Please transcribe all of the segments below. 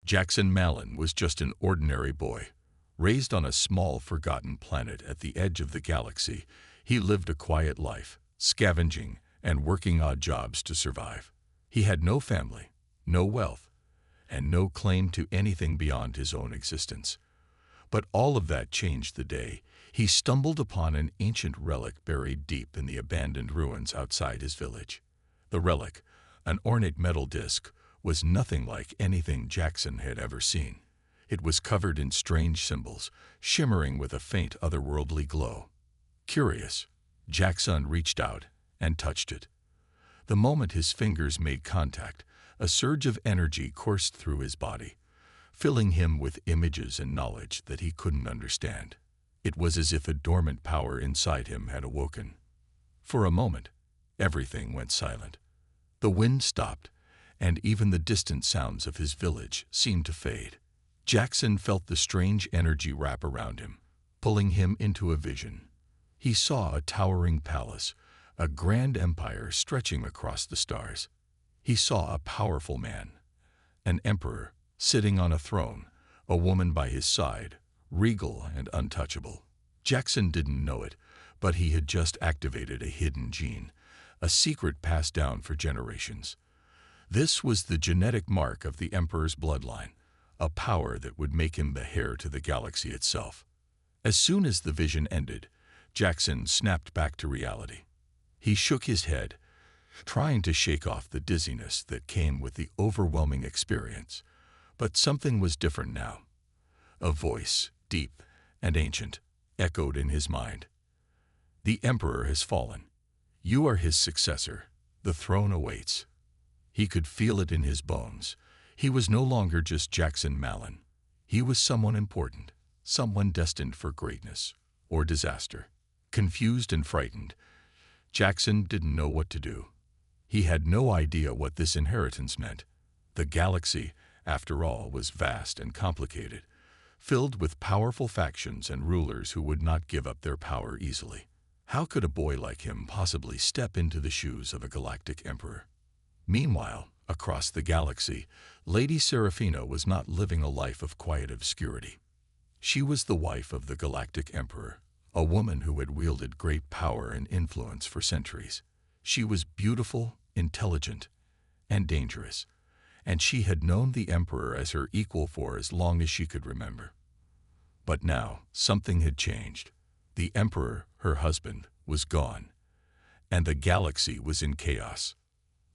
Jackson Malin was just an ordinary boy. Raised on a small, forgotten planet at the edge of the galaxy, he lived a quiet life, scavenging and working odd jobs to survive. He had no family, no wealth, and no claim to anything beyond his own existence. But all of that changed the day he stumbled upon an ancient relic buried deep in the abandoned ruins outside his village. The relic, an ornate metal disc, was nothing like anything Jackson had ever seen. It was covered in strange symbols, shimmering with a faint otherworldly glow. Curious, Jackson reached out and touched it. The moment his fingers made contact, a surge of energy coursed through his body, filling him with images and knowledge that he couldn't understand. It was as if a dormant power inside him had awoken. For a moment, everything went silent. The wind stopped, and even the distant sounds of his village seemed to fade. Jackson felt the strange energy wrap around him, pulling him into a vision. He saw a towering palace, a grand empire stretching across the stars. He saw a powerful man, an emperor, sitting on a throne, a woman by his side, regal and untouchable. Jackson didn't know it, but he had just activated a hidden gene, a secret passed down for generations. This was the genetic mark of the emperor's bloodline, a power that would make him the heir to the galaxy itself. As soon as the vision ended, Jackson snapped back to reality. He shook his head, trying to shake off the dizziness that came with the overwhelming experience. But something was different now. A voice, deep and ancient, echoed in his mind. "The Emperor has fallen. You are his successor. The throne awaits." He could feel it in his bones. He was no longer just Jackson Malin. He was someone important, someone destined for greatness or disaster. Confused and frightened, Jackson didn't know what to do. He had no idea what this inheritance meant. The galaxy, after all, was vast and complicated, filled with powerful factions and rulers who would not give up their power easily. How could a boy like him possibly step into the shoes of a galactic emperor? Meanwhile, across the galaxy, Lady Seraphina was not living a life of quiet obscurity. She was the wife of the galactic emperor, a woman who had wielded great power and influence for centuries. She was beautiful, intelligent, and dangerous, and she had known the emperor as her equal for as long as she could remember. But now, something had changed. The emperor, her husband, was gone, and the galaxy was in chaos.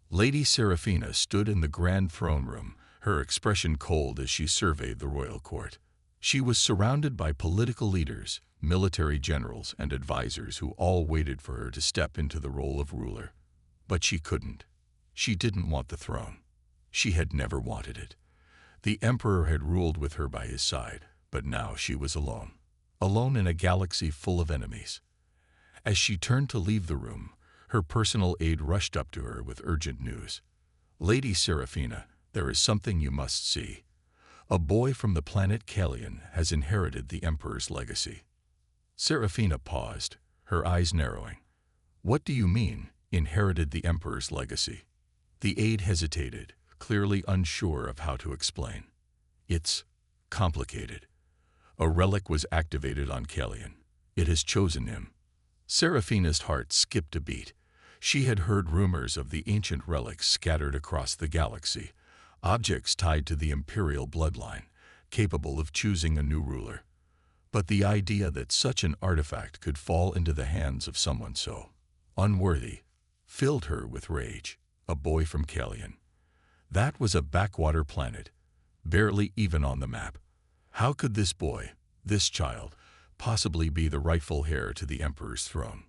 Lady Seraphina stood in the grand throne room, her expression cold as she surveyed the royal court. She was surrounded by political leaders, military generals, and advisors who all waited for her to step into the role of ruler. But she couldn't. She didn't want the throne. She had never wanted it. The emperor had ruled with her by his side, but now she was alone. Alone in a galaxy full of enemies. As she turned to leave the room, her personal aide rushed up to her with urgent news. "Lady Seraphina, there is something you must see. A boy from the planet Kalian has inherited the Emperor's legacy." Seraphina paused, her eyes narrowing. "What do you mean, inherited the Emperor's legacy?" The aide hesitated, clearly unsure of how to explain. "It's complicated. A relic was activated on Kalian. It has chosen him." Seraphina's heart skipped a beat. She had heard rumors of the ancient relics scattered across the galaxy, objects tied to the imperial bloodline, capable of choosing a new ruler. But the idea that such an artifact could fall into the hands of someone so unworthy filled her with rage. A boy from Kalian. That was a backwater planet, barely even on the map. How could this boy, this child, possibly be the rightful heir to the Emperor's throne?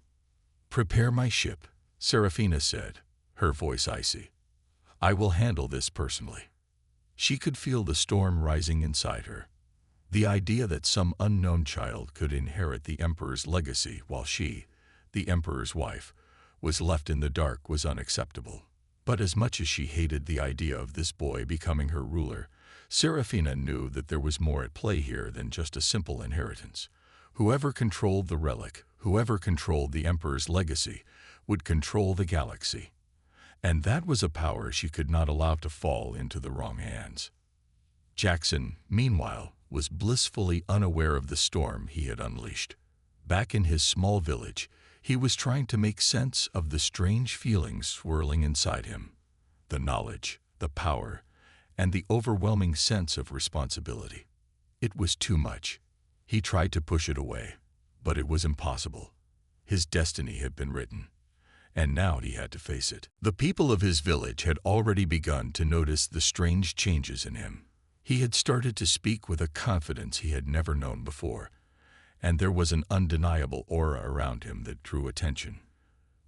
"Prepare my ship," Seraphina said, her voice icy. "I will handle this personally." She could feel the storm rising inside her. The idea that some unknown child could inherit the Emperor's legacy while she, the Emperor's wife, was left in the dark was unacceptable. But as much as she hated the idea of this boy becoming her ruler, Seraphina knew that there was more at play here than just a simple inheritance. Whoever controlled the relic, whoever controlled the Emperor's legacy, would control the galaxy. And that was a power she could not allow to fall into the wrong hands. Jackson, meanwhile, was blissfully unaware of the storm he had unleashed. Back in his small village, he was trying to make sense of the strange feelings swirling inside him. The knowledge, the power, and the overwhelming sense of responsibility. It was too much. He tried to push it away, but it was impossible. His destiny had been written, and now he had to face it. The people of his village had already begun to notice the strange changes in him. He had started to speak with a confidence he had never known before, and there was an undeniable aura around him that drew attention.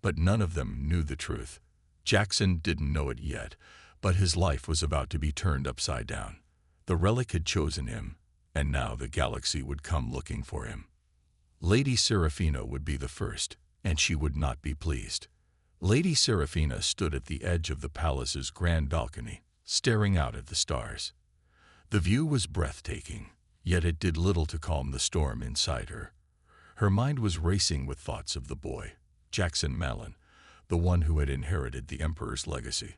But none of them knew the truth. Jackson didn't know it yet, but his life was about to be turned upside down. The relic had chosen him, and now the galaxy would come looking for him. Lady Seraphina would be the first, and she would not be pleased. Lady Seraphina stood at the edge of the palace's grand balcony, staring out at the stars. The view was breathtaking, yet it did little to calm the storm inside her. Her mind was racing with thoughts of the boy, Jackson Malin, the one who had inherited the Emperor's legacy.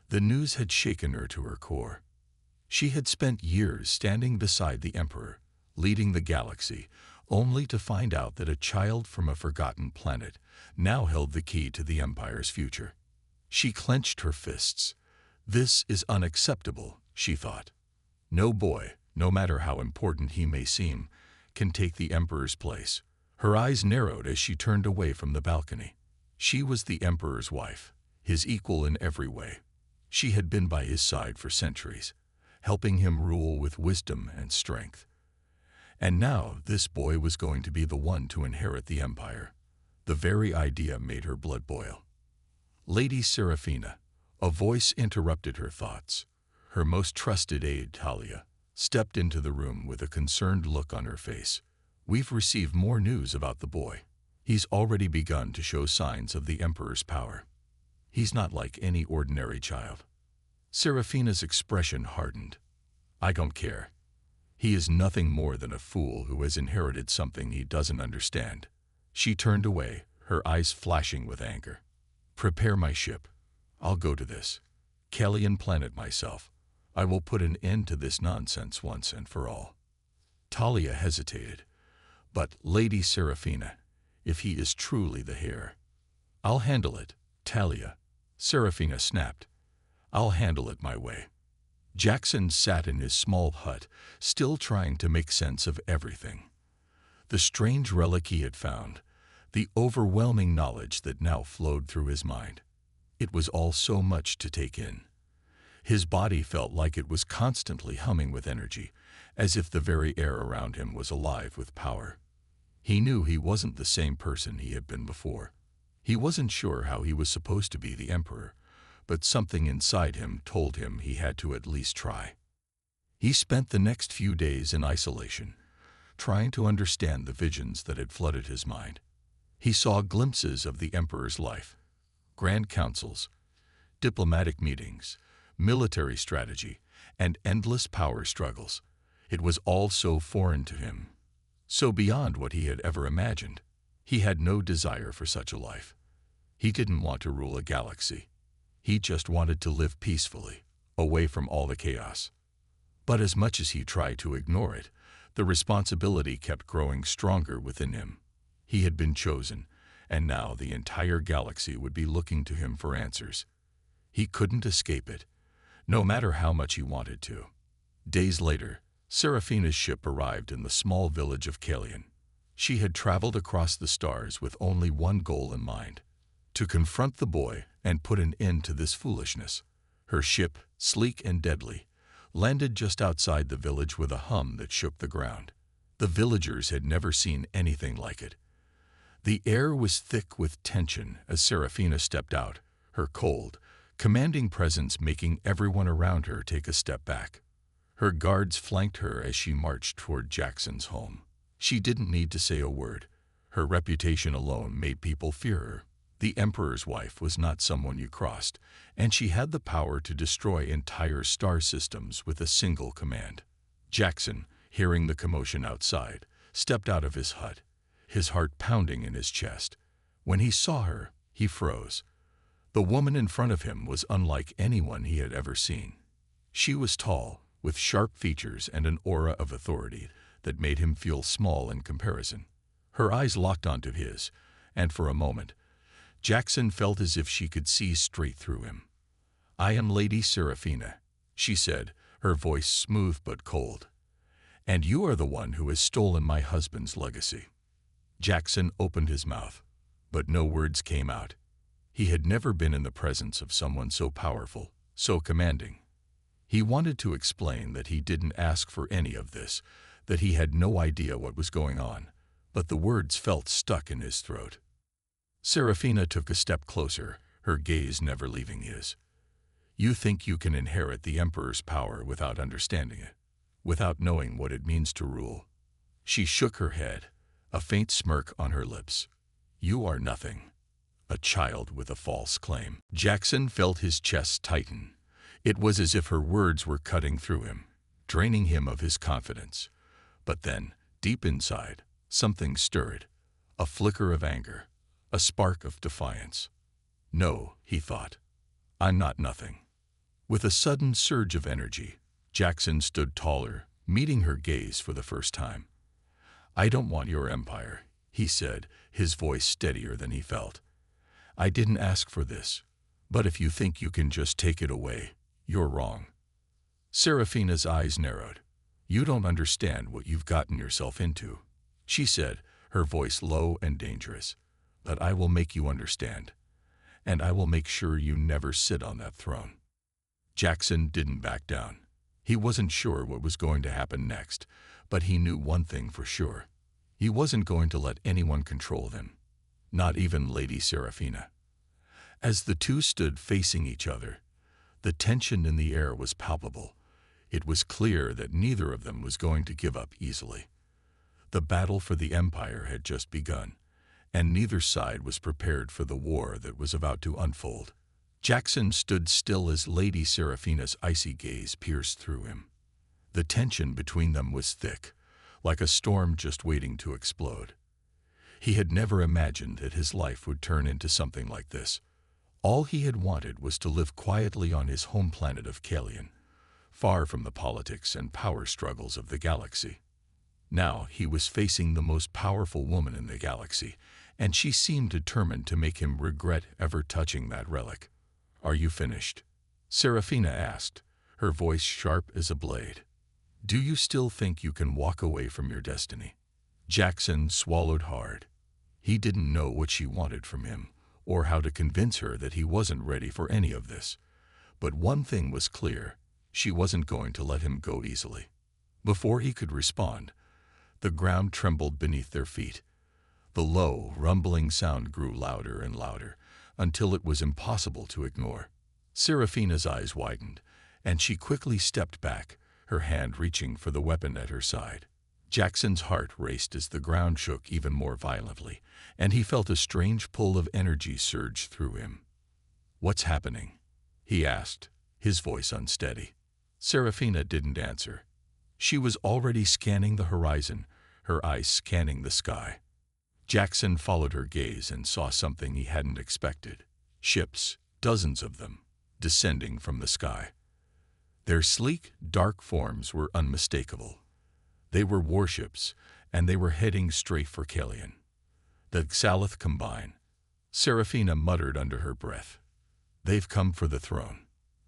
The news had shaken her to her core. She had spent years standing beside the Emperor, leading the galaxy, only to find out that a child from a forgotten planet now held the key to the Empire's future. She clenched her fists. This is unacceptable, she thought. No boy, no matter how important he may seem, can take the Emperor's place. Her eyes narrowed as she turned away from the balcony. She was the Emperor's wife, his equal in every way. She had been by his side for centuries, helping him rule with wisdom and strength. And now this boy was going to be the one to inherit the Empire. The very idea made her blood boil. Lady Seraphina, a voice interrupted her thoughts. Her most trusted aide, Talia, stepped into the room with a concerned look on her face. We've received more news about the boy. He's already begun to show signs of the Emperor's power. He's not like any ordinary child. Seraphina's expression hardened. I don't care. He is nothing more than a fool who has inherited something he doesn't understand. She turned away, her eyes flashing with anger. Prepare my ship. I'll go to this Kellyan planet myself. I will put an end to this nonsense once and for all. Talia hesitated. But, Lady Seraphina, if he is truly the Heir, I'll handle it. Talia, Seraphina snapped. I'll handle it my way. Jackson sat in his small hut, still trying to make sense of everything. The strange relic he had found, the overwhelming knowledge that now flowed through his mind. It was all so much to take in. His body felt like it was constantly humming with energy, as if the very air around him was alive with power. He knew he wasn't the same person he had been before. He wasn't sure how he was supposed to be the Emperor, but something inside him told him he had to at least try. He spent the next few days in isolation, trying to understand the visions that had flooded his mind. He saw glimpses of the Emperor's life, grand councils, diplomatic meetings, military strategy, and endless power struggles. It was all so foreign to him, so beyond what he had ever imagined. He had no desire for such a life. He didn't want to rule a galaxy. He just wanted to live peacefully, away from all the chaos. But as much as he tried to ignore it, the responsibility kept growing stronger within him. He had been chosen, and now the entire galaxy would be looking to him for answers. He couldn't escape it, no matter how much he wanted to. Days later, Seraphina's ship arrived in the small village of Kellyan. She had traveled across the stars with only one goal in mind: to confront the boy and put an end to this foolishness. Her ship, sleek and deadly, landed just outside the village with a hum that shook the ground. The villagers had never seen anything like it. The air was thick with tension as Seraphina stepped out, her cold, commanding presence making everyone around her take a step back. Her guards flanked her as she marched toward Jackson's home. She didn't need to say a word. Her reputation alone made people fear her. The Emperor's wife was not someone you crossed, and she had the power to destroy entire star systems with a single command. Jackson, hearing the commotion outside, stepped out of his hut, his heart pounding in his chest. When he saw her, he froze. The woman in front of him was unlike anyone he had ever seen. She was tall, with sharp features and an aura of authority that made him feel small in comparison. Her eyes locked onto his, and for a moment, Jackson felt as if she could see straight through him. "I am Lady Seraphina," she said, her voice smooth but cold. "And you are the one who has stolen my husband's legacy." Jackson opened his mouth, but no words came out. He had never been in the presence of someone so powerful, so commanding. He wanted to explain that he didn't ask for any of this, that he had no idea what was going on, but the words felt stuck in his throat. Seraphina took a step closer, her gaze never leaving his. "You think you can inherit the Emperor's power without understanding it, without knowing what it means to rule." She shook her head, a faint smirk on her lips. "You are nothing. A child with a false claim." Jackson felt his chest tighten. It was as if her words were cutting through him, draining him of his confidence. But then, deep inside, something stirred, a flicker of anger, a spark of defiance. "No," he thought, "I'm not nothing." With a sudden surge of energy, Jackson stood taller, meeting her gaze for the first time. "I don't want your empire," he said, his voice steadier than he felt. "I didn't ask for this, but if you think you can just take it away, you're wrong." Seraphina's eyes narrowed. "You don't understand what you've gotten yourself into," she said, her voice low and dangerous. "But I will make you understand, and I will make sure you never sit on that throne." Jackson didn't back down. He wasn't sure what was going to happen next, but he knew one thing for sure. He wasn't going to let anyone control him, not even Lady Seraphina. As the two stood facing each other, the tension in the air was palpable. It was clear that neither of them was going to give up easily. The battle for the Empire had just begun, and neither side was prepared for the war that was about to unfold. Jackson stood still as Lady Seraphina's icy gaze pierced through him. The tension between them was thick, like a storm just waiting to explode. He had never imagined that his life would turn into something like this. All he had wanted was to live quietly on his home planet of Kalian, far from the politics and power struggles of the galaxy. Now he was facing the most powerful woman in the galaxy, and she seemed determined to make him regret ever touching that relic. "Are you finished?" Seraphina asked, her voice sharp as a blade. "Do you still think you can walk away from your destiny?" Jackson swallowed hard. He didn't know what she wanted from him, or how to convince her that he wasn't ready for any of this. But one thing was clear: she wasn't going to let him go easily. Before he could respond, the ground trembled beneath their feet. The low, rumbling sound grew louder and louder, until it was impossible to ignore. Seraphina's eyes widened, and she quickly stepped back, her hand reaching for the weapon at her side. Jackson's heart raced as the ground shook even more violently, and he felt a strange pull of energy surge through him. "What's happening?" he asked, his voice unsteady. Seraphina didn't answer. She was already scanning the horizon, her eyes scanning the sky. Jackson followed her gaze and saw something he hadn't expected. Ships, dozens of them, descending from the sky. Their sleek, dark forms were unmistakable. They were warships, and they were heading straight for Kalian. "The Xalith combine," Seraphina muttered under her breath. "They've come for the throne."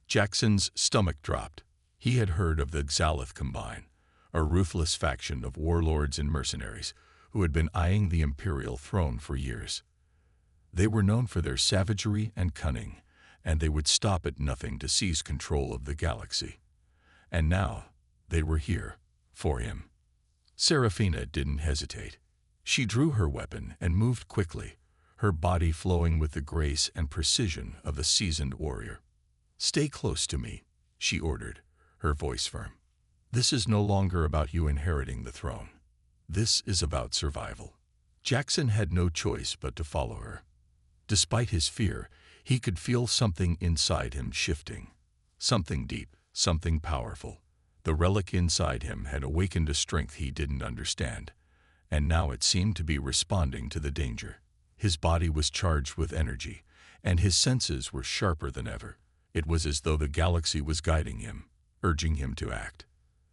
Jackson's stomach dropped. He had heard of the Xalith combine, a ruthless faction of warlords and mercenaries who had been eyeing the imperial throne for years. They were known for their savagery and cunning, and they would stop at nothing to seize control of the galaxy. And now they were here, for him. Seraphina didn't hesitate. She drew her weapon and moved quickly, her body flowing with the grace and precision of a seasoned warrior. "Stay close to me," she ordered, her voice firm. "This is no longer about you inheriting the throne. This is about survival." Jackson had no choice but to follow her. Despite his fear, he could feel something inside him shifting. Something deep, something powerful. The relic inside him had awakened a strength he didn't understand, and now it seemed to be responding to the danger. His body was charged with energy, and his senses were sharper than ever. It was as though the galaxy was guiding him, urging him to act.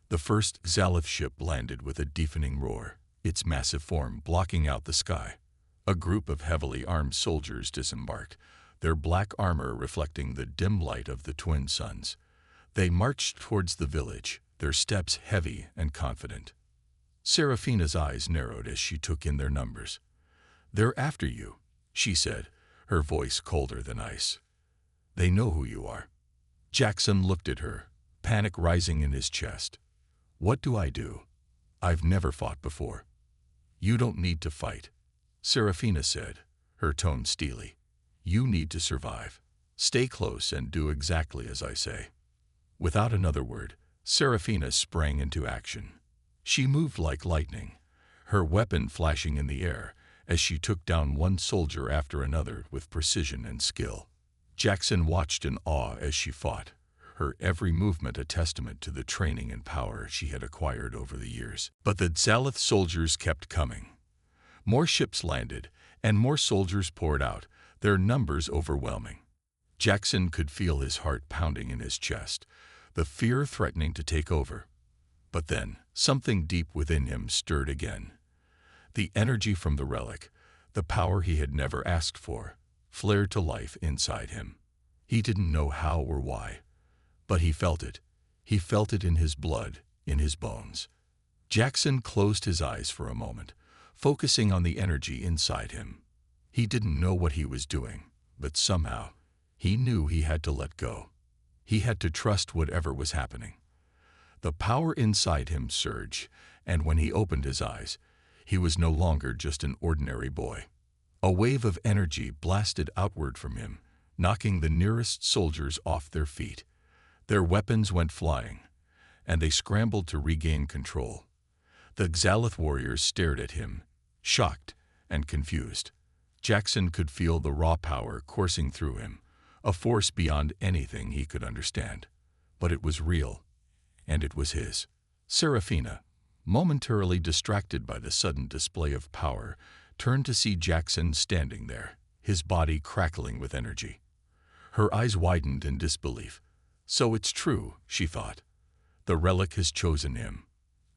The first Zalith ship landed with a deafening roar, its massive form blocking out the sky. A group of heavily armed soldiers disembarked, their black armor reflecting the dim light of the twin suns. They marched towards the village, their steps heavy and confident. Seraphina's eyes narrowed as she took in their numbers. "They're after you," she said, her voice colder than ice. "They know who you are." Jackson looked at her, panic rising in his chest. "What do I do? I've never fought before." "You don't need to fight," Seraphina said, her tone steely. "You need to survive. Stay close and do exactly as I say." Without another word, Seraphina sprang into action. She moved like lightning, her weapon flashing in the air as she took down one soldier after another with precision and skill. Jackson watched in awe as she fought, her every movement a testament to the training and power she had acquired over the years. But the Zalith soldiers kept coming. More ships landed, and more soldiers poured out, their numbers overwhelming. Jackson could feel his heart pounding in his chest, the fear threatening to take over. But then, something deep within him stirred again. The energy from the relic, the power he had never asked for, flared to life inside him. He didn't know how or why, but he felt it. He felt it in his blood, in his bones. Jackson closed his eyes for a moment, focusing on the energy inside him. He didn't know what he was doing, but somehow, he knew he had to let go. He had to trust whatever was happening. The power inside him surged, and when he opened his eyes, he was no longer just an ordinary boy. A wave of energy blasted outward from him, knocking the nearest soldiers off their feet. Their weapons went flying, and they scrambled to regain control. The Zalith warriors stared at him, shocked and confused. Jackson could feel the raw power coursing through him, a force beyond anything he could understand. But it was real, and it was his. Seraphina, momentarily distracted by the sudden display of power, turned to see Jackson standing there, his body crackling with energy. Her eyes widened in disbelief. So it's true, she thought. The relic has chosen him.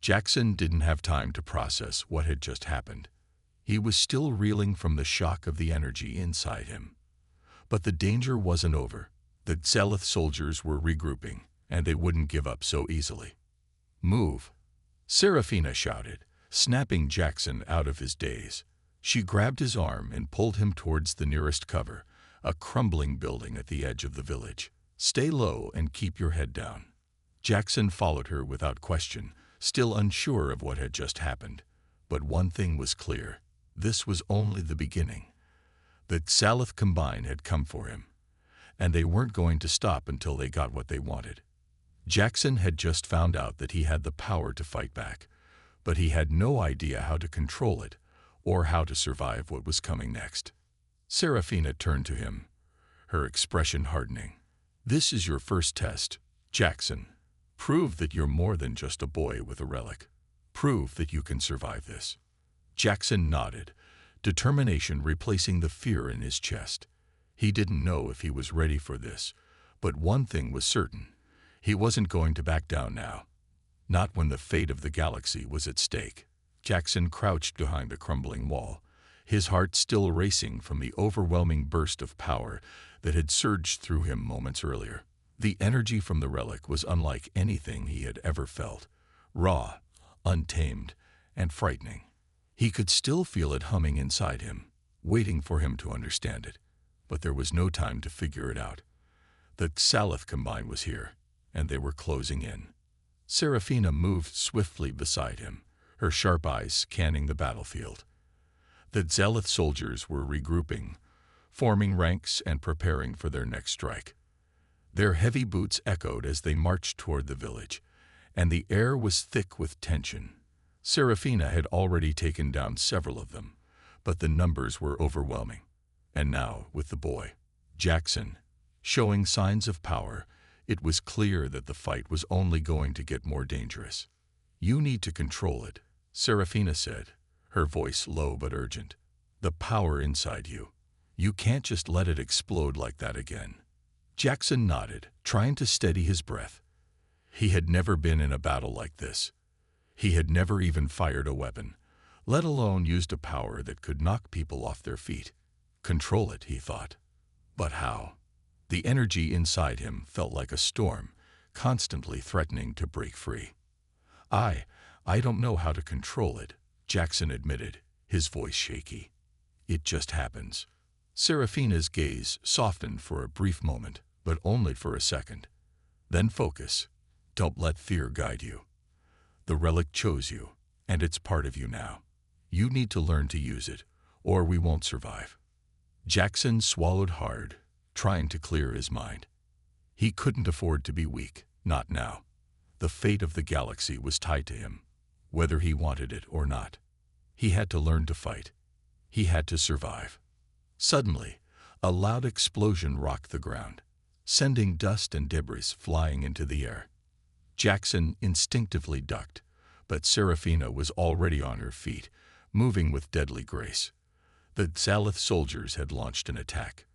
Jackson didn't have time to process what had just happened. He was still reeling from the shock of the energy inside him. But the danger wasn't over. The Zalith soldiers were regrouping, and they wouldn't give up so easily. "Move!" Seraphina shouted, snapping Jackson out of his daze. She grabbed his arm and pulled him towards the nearest cover, a crumbling building at the edge of the village. "Stay low and keep your head down." Jackson followed her without question, still unsure of what had just happened. But one thing was clear. This was only the beginning. The Zalith Combine had come for him, and they weren't going to stop until they got what they wanted. Jackson had just found out that he had the power to fight back, but he had no idea how to control it or how to survive what was coming next. Seraphina turned to him, her expression hardening. "This is your first test, Jackson. Prove that you're more than just a boy with a relic. Prove that you can survive this." Jackson nodded, determination replacing the fear in his chest. He didn't know if he was ready for this, but one thing was certain. He wasn't going to back down now. Not when the fate of the galaxy was at stake. Jackson crouched behind the crumbling wall, his heart still racing from the overwhelming burst of power that had surged through him moments earlier. The energy from the relic was unlike anything he had ever felt, raw, untamed, and frightening. He could still feel it humming inside him, waiting for him to understand it, but there was no time to figure it out. The Zalith Combine was here, and they were closing in. Seraphina moved swiftly beside him, her sharp eyes scanning the battlefield. The Zalith soldiers were regrouping, forming ranks and preparing for their next strike. Their heavy boots echoed as they marched toward the village, and the air was thick with tension. Seraphina had already taken down several of them, but the numbers were overwhelming. And now, with the boy, Jackson, showing signs of power, it was clear that the fight was only going to get more dangerous. "You need to control it," Seraphina said, her voice low but urgent. "The power inside you. You can't just let it explode like that again." Jackson nodded, trying to steady his breath. He had never been in a battle like this. He had never even fired a weapon, let alone used a power that could knock people off their feet. Control it, he thought. But how? The energy inside him felt like a storm, constantly threatening to break free. I don't know how to control it, Jackson admitted, his voice shaky. It just happens. Seraphina's gaze softened for a brief moment, but only for a second. Then focus. Don't let fear guide you. The relic chose you, and it's part of you now. You need to learn to use it, or we won't survive. Jackson swallowed hard, trying to clear his mind. He couldn't afford to be weak, not now. The fate of the galaxy was tied to him, whether he wanted it or not. He had to learn to fight. He had to survive. Suddenly, a loud explosion rocked the ground, sending dust and debris flying into the air. Jackson instinctively ducked, but Seraphina was already on her feet, moving with deadly grace. The Xalith soldiers had launched an attack.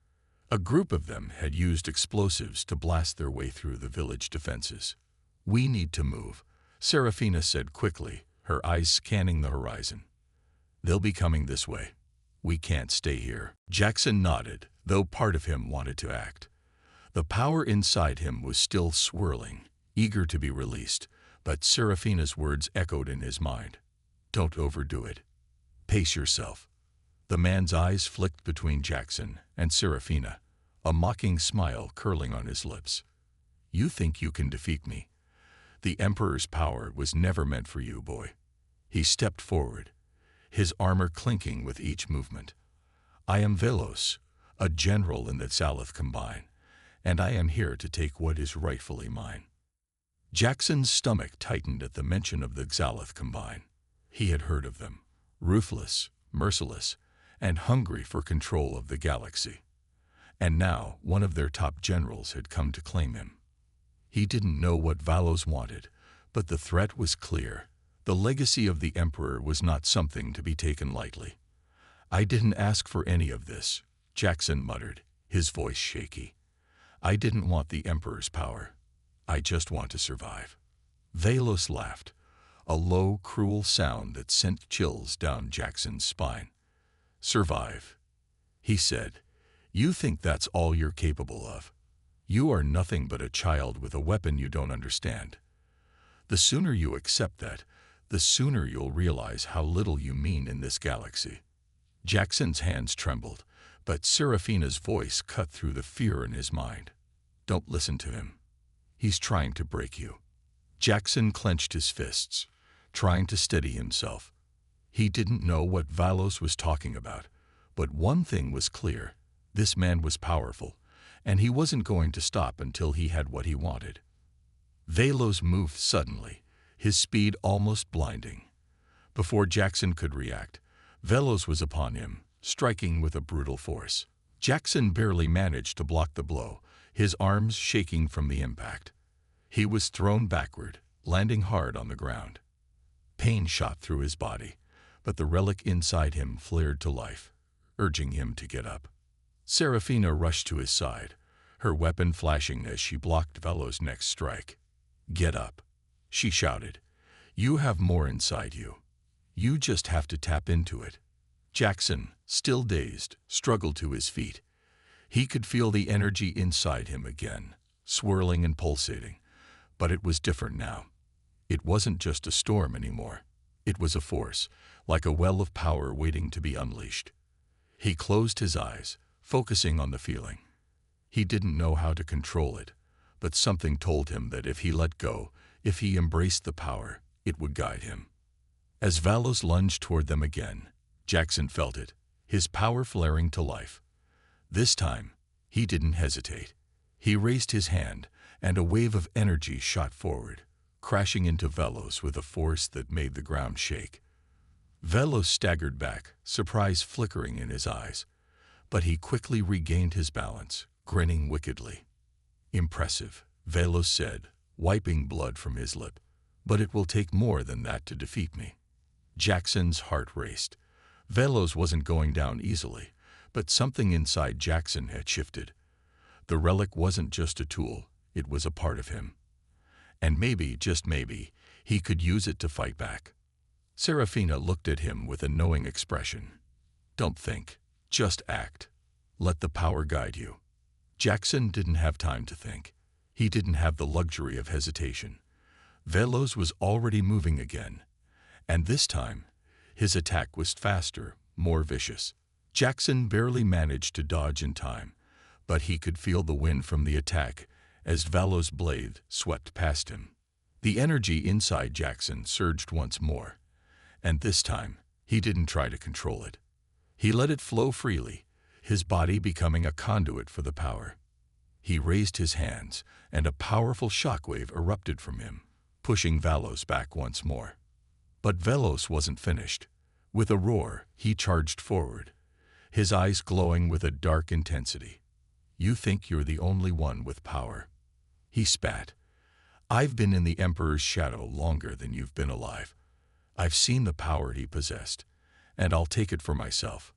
A group of them had used explosives to blast their way through the village defenses. We need to move, Seraphina said quickly, her eyes scanning the horizon. They'll be coming this way. We can't stay here. Jackson nodded, though part of him wanted to act. The power inside him was still swirling, eager to be released, but Seraphina's words echoed in his mind. Don't overdo it. Pace yourself. The man's eyes flicked between Jackson and Seraphina, a mocking smile curling on his lips. You think you can defeat me? The Emperor's power was never meant for you, boy. He stepped forward, his armor clinking with each movement. I am Velos, a general in the Xalith Combine, and I am here to take what is rightfully mine. Jackson's stomach tightened at the mention of the Xalith Combine. He had heard of them, ruthless, merciless, and hungry for control of the galaxy. And now one of their top generals had come to claim him. He didn't know what Velos wanted, but the threat was clear. The legacy of the Emperor was not something to be taken lightly. I didn't ask for any of this, Jackson muttered, his voice shaky. I didn't want the Emperor's power. I just want to survive. Velos laughed, a low, cruel sound that sent chills down Jackson's spine. Survive, he said. You think that's all you're capable of? You are nothing but a child with a weapon you don't understand. The sooner you accept that, the sooner you'll realize how little you mean in this galaxy. Jackson's hands trembled, but Seraphina's voice cut through the fear in his mind. Don't listen to him. He's trying to break you. Jackson clenched his fists, trying to steady himself. He didn't know what Velos was talking about, but one thing was clear. This man was powerful, and he wasn't going to stop until he had what he wanted. Velos moved suddenly, his speed almost blinding. Before Jackson could react, Velos was upon him, striking with a brutal force. Jackson barely managed to block the blow, his arms shaking from the impact. He was thrown backward, landing hard on the ground. Pain shot through his body, but the relic inside him flared to life, urging him to get up. Seraphina rushed to his side, her weapon flashing as she blocked Velos' next strike. Get up, she shouted. You have more inside you. You just have to tap into it. Jackson, still dazed, struggled to his feet. He could feel the energy inside him again, swirling and pulsating. But it was different now. It wasn't just a storm anymore. It was a force, like a well of power waiting to be unleashed. He closed his eyes, focusing on the feeling. He didn't know how to control it, but something told him that if he let go, if he embraced the power, it would guide him. As Velos lunged toward them again, Jackson felt it, his power flaring to life. This time, he didn't hesitate. He raised his hand, and a wave of energy shot forward, crashing into Velos with a force that made the ground shake. Velos staggered back, surprise flickering in his eyes, but he quickly regained his balance, grinning wickedly. Impressive, Velos said, wiping blood from his lip. But it will take more than that to defeat me. Jackson's heart raced. Velos wasn't going down easily, but something inside Jackson had shifted. The relic wasn't just a tool, it was a part of him. And maybe, just maybe, he could use it to fight back. Serafina looked at him with a knowing expression. Don't think, just act. Let the power guide you. Jackson didn't have time to think. He didn't have the luxury of hesitation. Velos was already moving again. And this time, his attack was faster, more vicious. Jackson barely managed to dodge in time, but he could feel the wind from the attack as Velos' blade swept past him. The energy inside Jackson surged once more, and this time, he didn't try to control it. He let it flow freely, his body becoming a conduit for the power. He raised his hands, and a powerful shockwave erupted from him, pushing Velos back once more. But Velos wasn't finished. With a roar, he charged forward, his eyes glowing with a dark intensity. You think you're the only one with power. He spat. I've been in the Emperor's shadow longer than you've been alive. I've seen the power he possessed, and I'll take it for myself.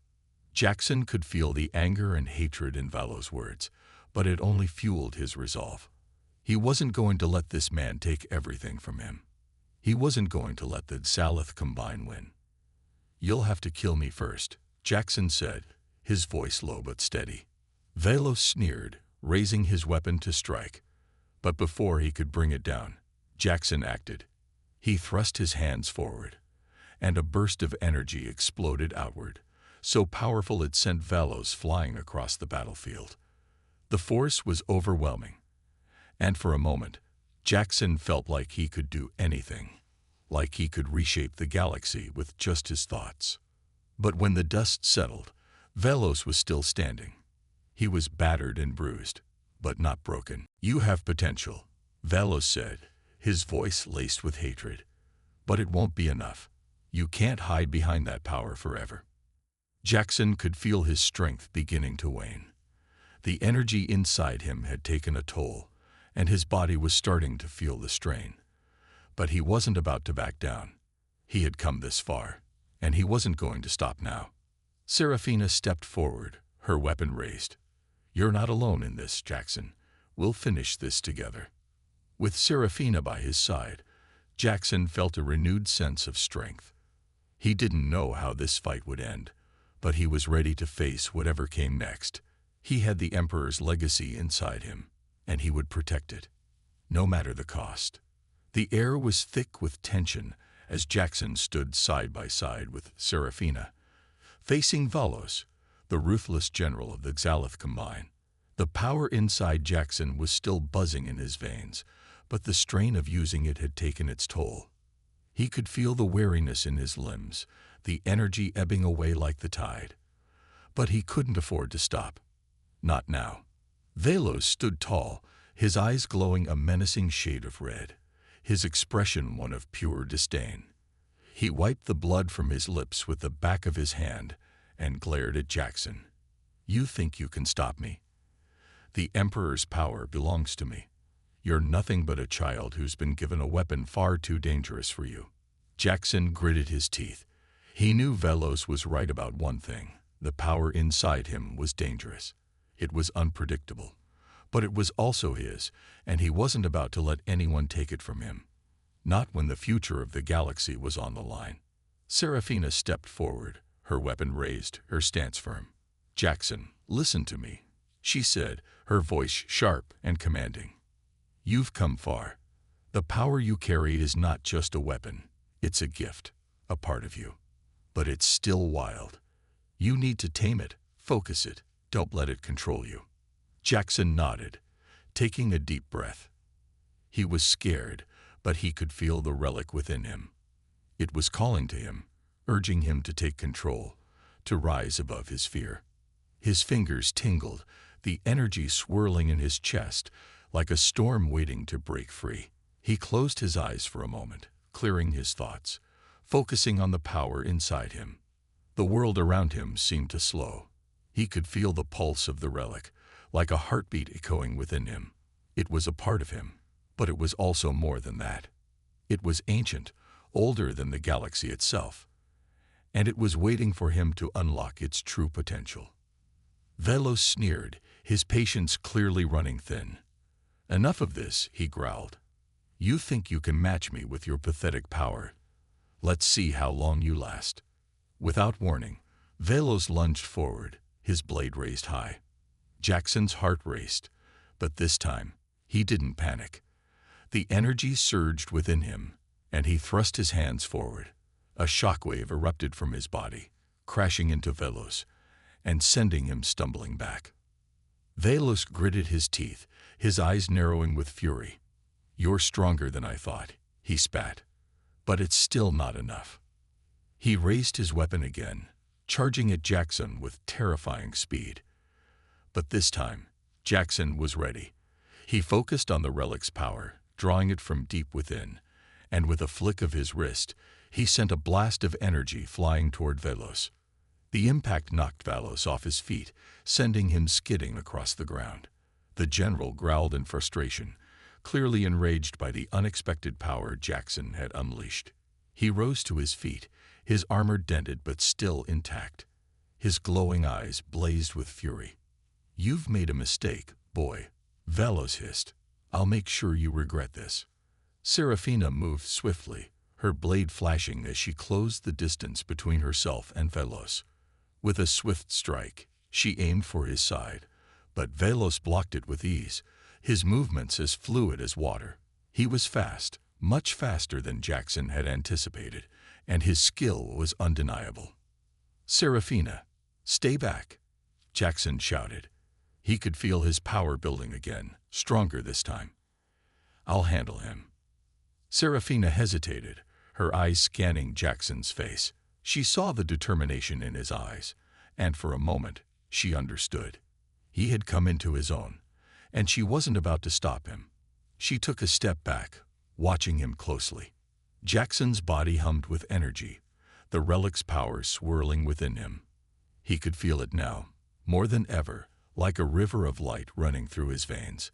Jackson could feel the anger and hatred in Velos' words, but it only fueled his resolve. He wasn't going to let this man take everything from him. He wasn't going to let the Xalith Combine win. You'll have to kill me first, Jackson said, his voice low but steady. Velos sneered, raising his weapon to strike. But before he could bring it down, Jackson acted. He thrust his hands forward, and a burst of energy exploded outward, so powerful it sent Velos flying across the battlefield. The force was overwhelming, and for a moment, Jackson felt like he could do anything, like he could reshape the galaxy with just his thoughts. But when the dust settled, Velos was still standing. He was battered and bruised, but not broken. You have potential, Velos said, his voice laced with hatred. But it won't be enough. You can't hide behind that power forever. Jackson could feel his strength beginning to wane. The energy inside him had taken a toll, and his body was starting to feel the strain. But he wasn't about to back down. He had come this far, and he wasn't going to stop now. Serafina stepped forward, her weapon raised. You're not alone in this, Jackson. We'll finish this together. With Serafina by his side, Jackson felt a renewed sense of strength. He didn't know how this fight would end, but he was ready to face whatever came next. He had the Emperor's legacy inside him, and he would protect it, no matter the cost. The air was thick with tension as Jackson stood side by side with Serafina, facing Velos, the ruthless general of the Xalith Combine. The power inside Jackson was still buzzing in his veins, but the strain of using it had taken its toll. He could feel the weariness in his limbs, the energy ebbing away like the tide. But he couldn't afford to stop. Not now. Velos stood tall, his eyes glowing a menacing shade of red, his expression one of pure disdain. He wiped the blood from his lips with the back of his hand and glared at Jackson. You think you can stop me? The Emperor's power belongs to me. You're nothing but a child who's been given a weapon far too dangerous for you. Jackson gritted his teeth. He knew Velos was right about one thing. The power inside him was dangerous. It was unpredictable. But it was also his, and he wasn't about to let anyone take it from him. Not when the future of the galaxy was on the line. Serafina stepped forward, her weapon raised, her stance firm. Jackson, listen to me, she said, her voice sharp and commanding. You've come far. The power you carry is not just a weapon. It's a gift, a part of you. But it's still wild. You need to tame it, focus it, don't let it control you. Jackson nodded, taking a deep breath. He was scared, but he could feel the relic within him. It was calling to him, urging him to take control, to rise above his fear. His fingers tingled, the energy swirling in his chest, like a storm waiting to break free. He closed his eyes for a moment, clearing his thoughts, focusing on the power inside him. The world around him seemed to slow. He could feel the pulse of the relic, like a heartbeat echoing within him. It was a part of him, but it was also more than that. It was ancient, older than the galaxy itself, and it was waiting for him to unlock its true potential. Velos sneered, his patience clearly running thin. Enough of this, he growled. You think you can match me with your pathetic power? Let's see how long you last." Without warning, Velos lunged forward, his blade raised high. Jackson's heart raced, but this time, he didn't panic. The energy surged within him, and he thrust his hands forward. A shockwave erupted from his body, crashing into Velos and sending him stumbling back. Velos gritted his teeth, his eyes narrowing with fury. "You're stronger than I thought," he spat. "But it's still not enough." He raised his weapon again, charging at Jackson with terrifying speed. But this time, Jackson was ready. He focused on the relic's power, drawing it from deep within, and with a flick of his wrist, he sent a blast of energy flying toward Velos. The impact knocked Velos off his feet, sending him skidding across the ground. The general growled in frustration, clearly enraged by the unexpected power Jackson had unleashed. He rose to his feet, his armor dented but still intact. His glowing eyes blazed with fury. "You've made a mistake, boy," Velos hissed. "I'll make sure you regret this." Serafina moved swiftly, her blade flashing as she closed the distance between herself and Velos. With a swift strike, she aimed for his side, but Velos blocked it with ease, his movements as fluid as water. He was fast, much faster than Jackson had anticipated, and his skill was undeniable. "Serafina, stay back," Jackson shouted. He could feel his power building again, stronger this time. "I'll handle him." Serafina hesitated, her eyes scanning Jackson's face. She saw the determination in his eyes, and for a moment, she understood. He had come into his own, and she wasn't about to stop him. She took a step back, watching him closely. Jackson's body hummed with energy, the relic's power swirling within him. He could feel it now, more than ever, like a river of light running through his veins.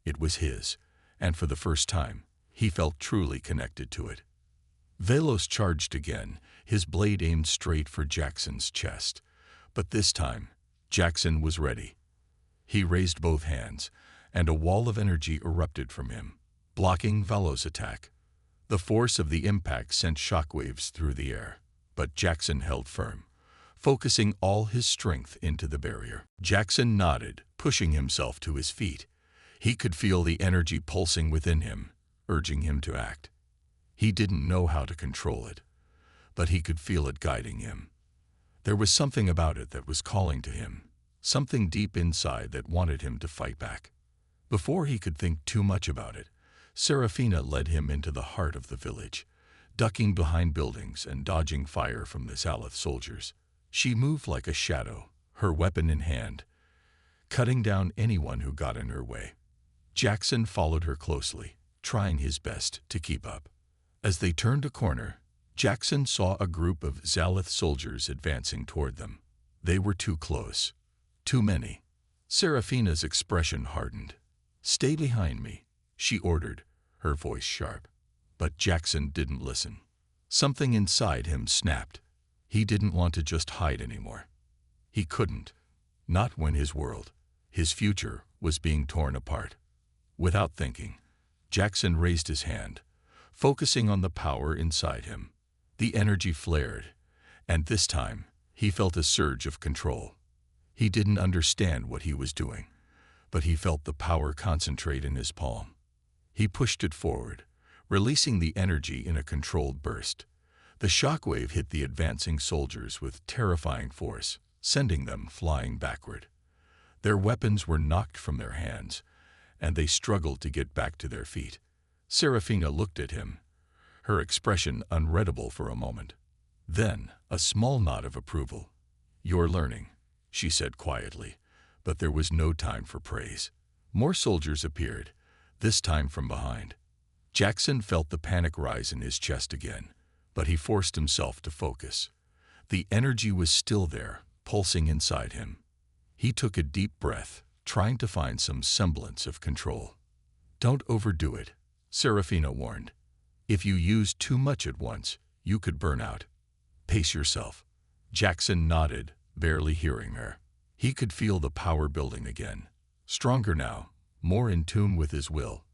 It was his, and for the first time, he felt truly connected to it. Velos charged again, his blade aimed straight for Jackson's chest. But this time, Jackson was ready. He raised both hands, and a wall of energy erupted from him, blocking Velos' attack. The force of the impact sent shockwaves through the air, but Jackson held firm, focusing all his strength into the barrier. Jackson nodded, pushing himself to his feet. He could feel the energy pulsing within him, urging him to act. He didn't know how to control it, but he could feel it guiding him. There was something about it that was calling to him, something deep inside that wanted him to fight back. Before he could think too much about it, Serafina led him into the heart of the village, ducking behind buildings and dodging fire from the Zalith soldiers. She moved like a shadow, her weapon in hand, cutting down anyone who got in her way. Jackson followed her closely, trying his best to keep up. As they turned a corner, Jackson saw a group of Zalith soldiers advancing toward them. They were too close. Too many. Serafina's expression hardened. "Stay behind me," she ordered, her voice sharp. But Jackson didn't listen. Something inside him snapped. He didn't want to just hide anymore. He couldn't. Not when his world, his future, was being torn apart. Without thinking, Jackson raised his hand, focusing on the power inside him. The energy flared, and this time, he felt a surge of control. He didn't understand what he was doing, but he felt the power concentrate in his palm. He pushed it forward, releasing the energy in a controlled burst. The shockwave hit the advancing soldiers with terrifying force, sending them flying backward. Their weapons were knocked from their hands, and they struggled to get back to their feet. Serafina looked at him, her expression unreadable for a moment. Then, a small nod of approval. "You're learning," she said quietly, but there was no time for praise. More soldiers appeared, this time from behind. Jackson felt the panic rise in his chest again, but he forced himself to focus. The energy was still there, pulsing inside him. He took a deep breath, trying to find some semblance of control. "Don't overdo it," Serafina warned. "If you use too much at once, you could burn out. Pace yourself." Jackson nodded, barely hearing her. He could feel the power building again, stronger now, more in tune with his will.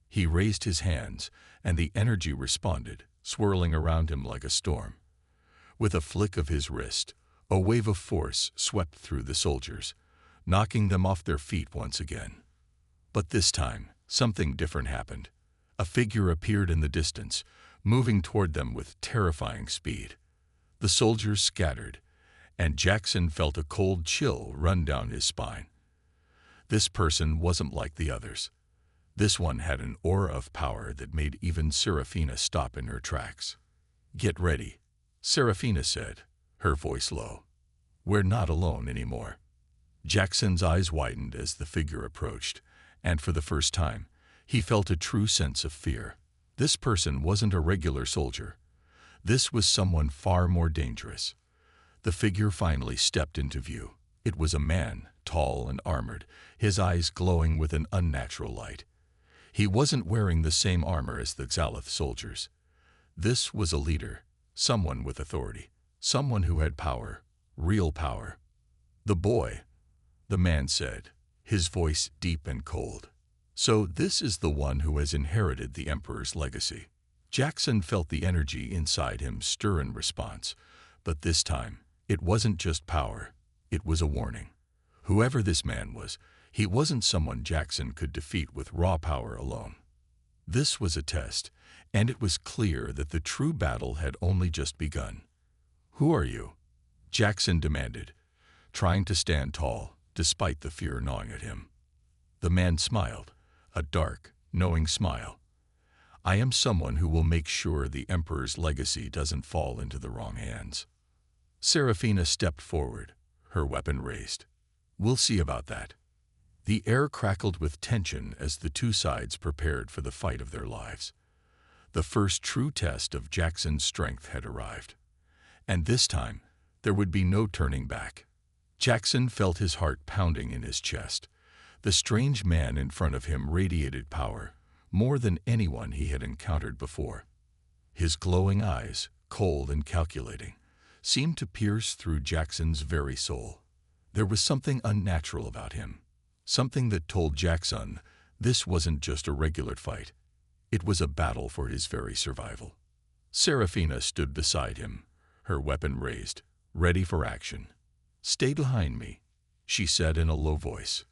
He raised his hands, and the energy responded, swirling around him like a storm. With a flick of his wrist, a wave of force swept through the soldiers, knocking them off their feet once again. But this time, something different happened. A figure appeared in the distance, moving toward them with terrifying speed. The soldiers scattered, and Jackson felt a cold chill run down his spine. This person wasn't like the others. This one had an aura of power that made even Seraphina stop in her tracks. "Get ready," Seraphina said, her voice low. "We're not alone anymore." Jackson's eyes widened as the figure approached, and for the first time, he felt a true sense of fear. This person wasn't a regular soldier. This was someone far more dangerous. The figure finally stepped into view. It was a man, tall and armored, his eyes glowing with an unnatural light. He wasn't wearing the same armor as the Xalith soldiers. This was a leader, someone with authority, someone who had power, real power. "The boy," the man said, his voice deep and cold. "So this is the one who has inherited the Emperor's legacy." Jackson felt the energy inside him stir in response, but this time, it wasn't just power, it was a warning. Whoever this man was, he wasn't someone Jackson could defeat with raw power alone. This was a test, and it was clear that the true battle had only just begun. "Who are you?" Jackson demanded, trying to stand tall, despite the fear gnawing at him. The man smiled, a dark, knowing smile. "I am someone who will make sure the Emperor's legacy doesn't fall into the wrong hands." Seraphina stepped forward, her weapon raised. "We'll see about that." The air crackled with tension as the two sides prepared for the fight of their lives. The first true test of Jackson's strength had arrived. And this time, there would be no turning back. Jackson felt his heart pounding in his chest. The strange man in front of him radiated power, more than anyone he had encountered before. His glowing eyes, cold and calculating, seemed to pierce through Jackson's very soul. There was something unnatural about him, something that told Jackson this wasn't just a regular fight. It was a battle for his very survival. Seraphina stood beside him, her weapon raised, ready for action. "Stay behind me," she said in a low voice.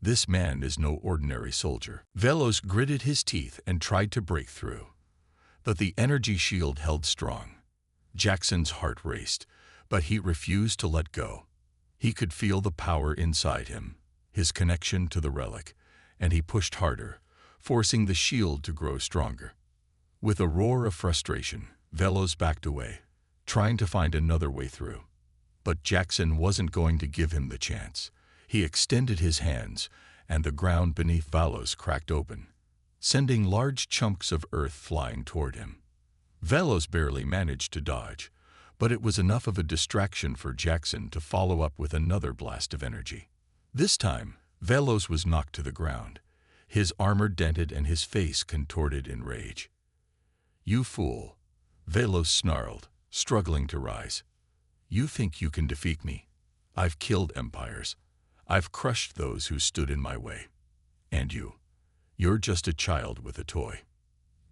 "This man is no ordinary soldier." Velos gritted his teeth and tried to break through, but the energy shield held strong. Jackson's heart raced, but he refused to let go. He could feel the power inside him, his connection to the relic, and he pushed harder, forcing the shield to grow stronger. With a roar of frustration, Velos backed away, trying to find another way through. But Jackson wasn't going to give him the chance. He extended his hands, and the ground beneath Velos cracked open, sending large chunks of earth flying toward him. Velos barely managed to dodge, but it was enough of a distraction for Jackson to follow up with another blast of energy. This time, Velos was knocked to the ground, his armor dented and his face contorted in rage. "You fool," Velos snarled, struggling to rise. "You think you can defeat me? I've killed empires. I've crushed those who stood in my way. And you're just a child with a toy."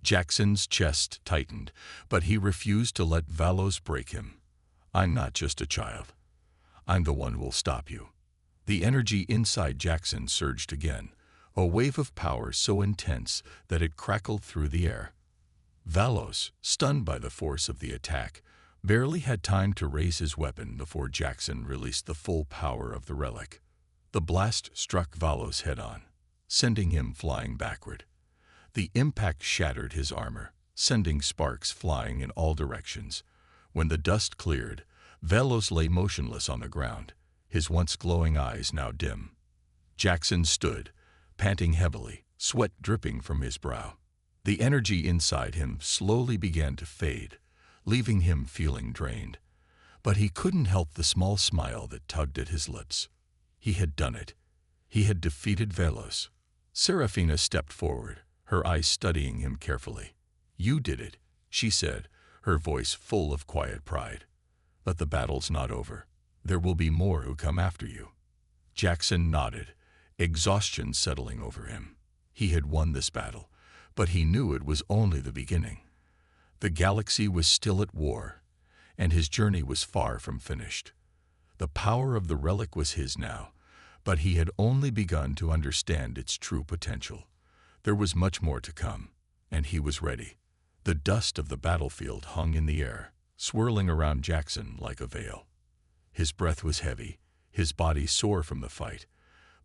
Jackson's chest tightened, but he refused to let Velos break him. "I'm not just a child. I'm the one who will stop you." The energy inside Jackson surged again, a wave of power so intense that it crackled through the air. Velos, stunned by the force of the attack, barely had time to raise his weapon before Jackson released the full power of the relic. The blast struck Velos head-on, sending him flying backward. The impact shattered his armor, sending sparks flying in all directions. When the dust cleared, Velos lay motionless on the ground, his once glowing eyes now dim. Jackson stood, panting heavily, sweat dripping from his brow. The energy inside him slowly began to fade, leaving him feeling drained. But he couldn't help the small smile that tugged at his lips. He had done it. He had defeated Velos. Seraphina stepped forward, her eyes studying him carefully. "You did it," she said, her voice full of quiet pride. "But the battle's not over. There will be more who come after you." Jackson nodded, exhaustion settling over him. He had won this battle, but he knew it was only the beginning. The galaxy was still at war, and his journey was far from finished. The power of the relic was his now, but he had only begun to understand its true potential. There was much more to come, and he was ready. The dust of the battlefield hung in the air, swirling around Jackson like a veil. His breath was heavy, his body sore from the fight,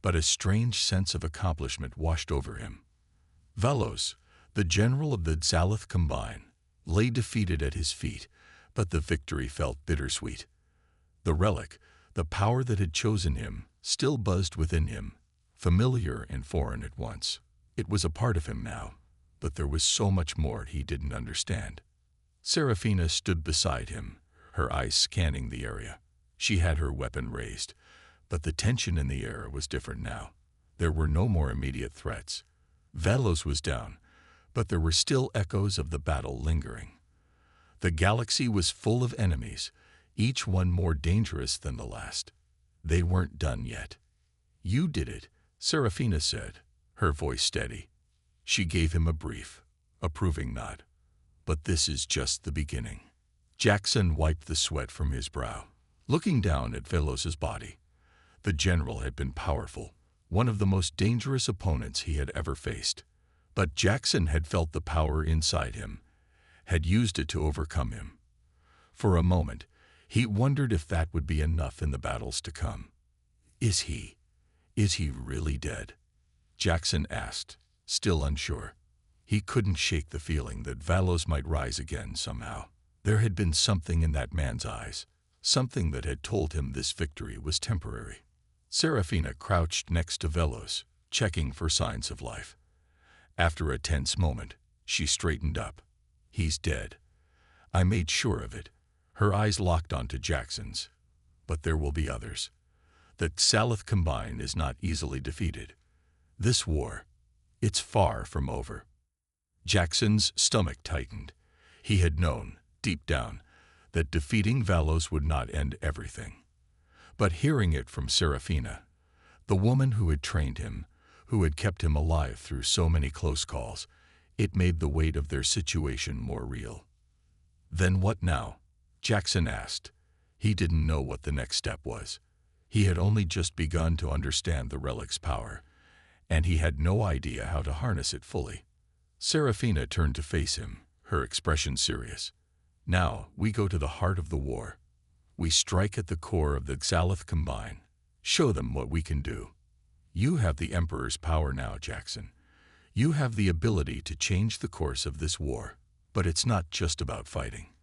but a strange sense of accomplishment washed over him. Velos, the general of the Xalith Combine, lay defeated at his feet, but the victory felt bittersweet. The relic, the power that had chosen him, still buzzed within him, familiar and foreign at once. It was a part of him now, but there was so much more he didn't understand. Seraphina stood beside him, her eyes scanning the area. She had her weapon raised, but the tension in the air was different now. There were no more immediate threats. Velos was down, but there were still echoes of the battle lingering. The galaxy was full of enemies, each one more dangerous than the last. They weren't done yet. "You did it," Seraphina said, her voice steady. She gave him a brief, approving nod. "But this is just the beginning." Jackson wiped the sweat from his brow, looking down at Velos's body. The general had been powerful, one of the most dangerous opponents he had ever faced. But Jackson had felt the power inside him, had used it to overcome him. For a moment, he wondered if that would be enough in the battles to come. Is he really dead?" Jackson asked, still unsure. He couldn't shake the feeling that Velos might rise again somehow. There had been something in that man's eyes, something that had told him this victory was temporary. Seraphina crouched next to Velos, checking for signs of life. After a tense moment, she straightened up. "He's dead. I made sure of it." Her eyes locked onto Jackson's. "But there will be others. The Xalith Combine is not easily defeated. This war, it's far from over." Jackson's stomach tightened. He had known, deep down, that defeating Velos would not end everything. But hearing it from Seraphina, the woman who had trained him, who had kept him alive through so many close calls, it made the weight of their situation more real. "Then what now?" Jackson asked. He didn't know what the next step was. He had only just begun to understand the relic's power, and he had no idea how to harness it fully. Seraphina turned to face him, her expression serious. "Now we go to the heart of the war. We strike at the core of the Xalith Combine. Show them what we can do. You have the Emperor's power now, Jackson. You have the ability to change the course of this war. But it's not just about fighting.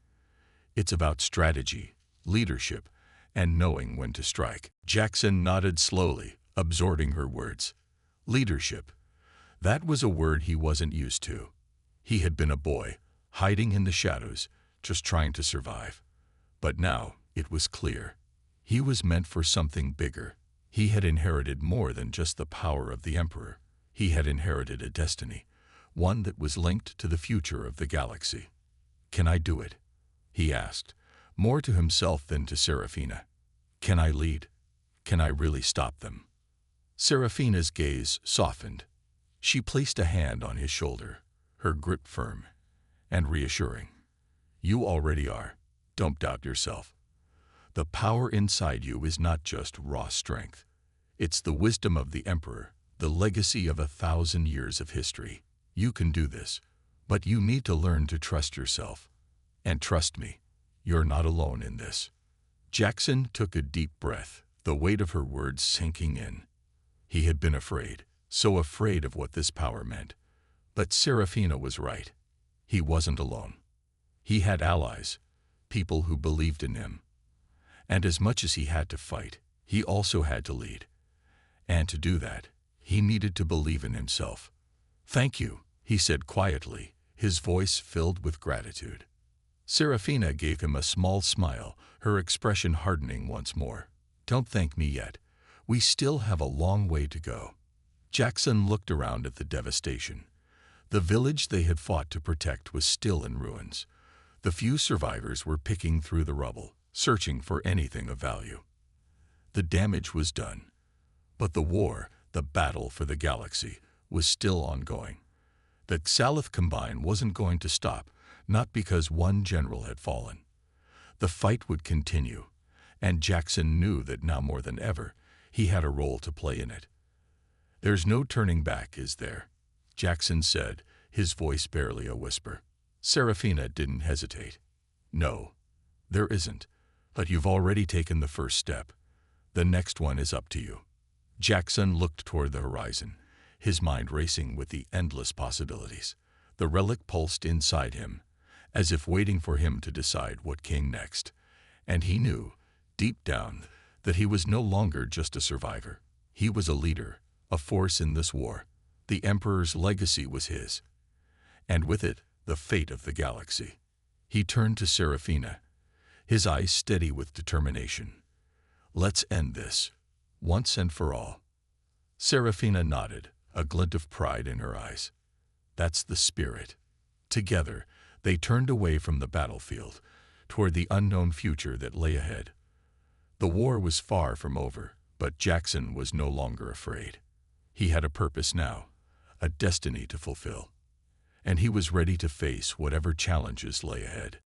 It's about strategy, leadership, and knowing when to strike." Jackson nodded slowly, absorbing her words. Leadership. That was a word he wasn't used to. He had been a boy, hiding in the shadows, just trying to survive. But now it was clear. He was meant for something bigger. He had inherited more than just the power of the Emperor. He had inherited a destiny, one that was linked to the future of the galaxy. "Can I do it?" he asked, more to himself than to Seraphina. "Can I lead? Can I really stop them?" Seraphina's gaze softened. She placed a hand on his shoulder, her grip firm and reassuring. "You already are. Don't doubt yourself. The power inside you is not just raw strength. It's the wisdom of the Emperor, the legacy of 1,000 years of history. You can do this, but you need to learn to trust yourself. And trust me, you're not alone in this." Jackson took a deep breath, the weight of her words sinking in. He had been afraid, so afraid of what this power meant. But Seraphina was right. He wasn't alone. He had allies, people who believed in him. And as much as he had to fight, he also had to lead. And to do that, he needed to believe in himself. "Thank you," he said quietly, his voice filled with gratitude. Seraphina gave him a small smile, her expression hardening once more. "Don't thank me yet. We still have a long way to go." Jackson looked around at the devastation. The village they had fought to protect was still in ruins. The few survivors were picking through the rubble, searching for anything of value. The damage was done, but the war, the battle for the galaxy, was still ongoing. The Xalith Combine wasn't going to stop, not because one general had fallen. The fight would continue, and Jackson knew that now more than ever, he had a role to play in it. "There's no turning back, is there?" Jackson said, his voice barely a whisper. Seraphina didn't hesitate. "No, there isn't, but you've already taken the first step. The next one is up to you." Jackson looked toward the horizon, his mind racing with the endless possibilities. The relic pulsed inside him, as if waiting for him to decide what came next. And he knew, deep down, that he was no longer just a survivor. He was a leader, a force in this war. The Emperor's legacy was his, and with it, the fate of the galaxy. He turned to Seraphina, his eyes steady with determination. "Let's end this, once and for all." Seraphina nodded, a glint of pride in her eyes. "That's the spirit." Together, they turned away from the battlefield, toward the unknown future that lay ahead. The war was far from over, but Jackson was no longer afraid. He had a purpose now, a destiny to fulfill, and he was ready to face whatever challenges lay ahead.